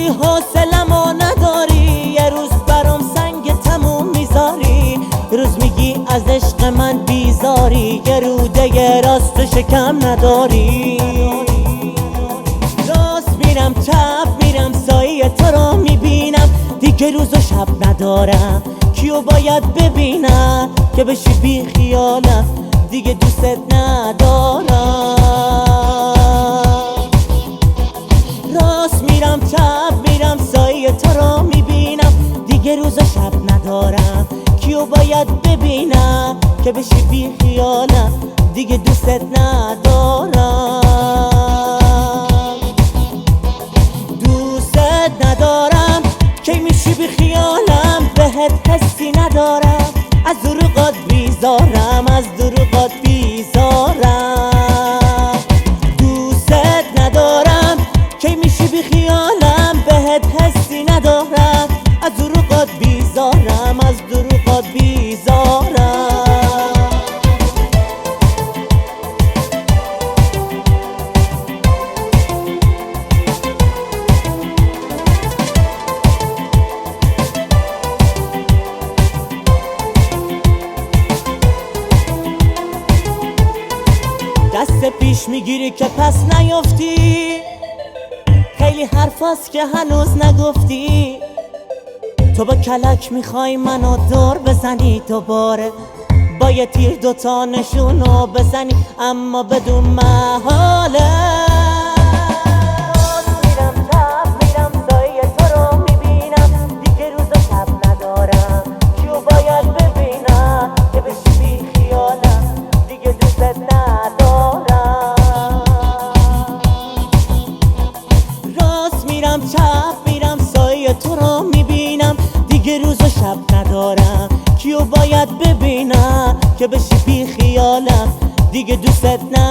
حوصله‌مو نداری، یه روز برام سنگ تموم میذاری. روز میگی از عشق من بیزاری، یه روده راست شکم نداری. راست میرم چپ میرم سایه تو رو میبینم، دیگه روز و شب ندارم. کیو باید ببینم که بشی بی خیالم، دیگه دوست ندارم. راست میرم چپ میرم سایه تو رو میبینم، دیگه روز و شب ندارم. کیو باید ببینم که بشی بی خیالم، دیگه دوست ندارم. دوست ندارم کی میشی بی خیالم، بهت حسی ندارم. از دروغات بیزارم، از دروغات بیزارم. دوست ندارم کی میشی بی خیالم، بهت حسی ندارم. از دروغات بیزارم، از دروغات بیزارم. دست پیش میگیری که پس نیفتی، خیلی حرفاست که هنوز نگفتی. تو با کلک میخوای منو دور بزنی دوباره، با یه تیر دوتا نشونو بزنی اما بدون محاله. میرم چپ میرم سایه تو رو میبینم، دیگه روز و شب ندارم. کیو باید ببینم که بشی بی خیالم، دیگه دوست ندارم. راست میرم چپ میرم سایه تو رو میبینم، دیگه روز و شب ندارم. کیو باید ببینم که بشی بی خیالم، دیگه دوست ندارم.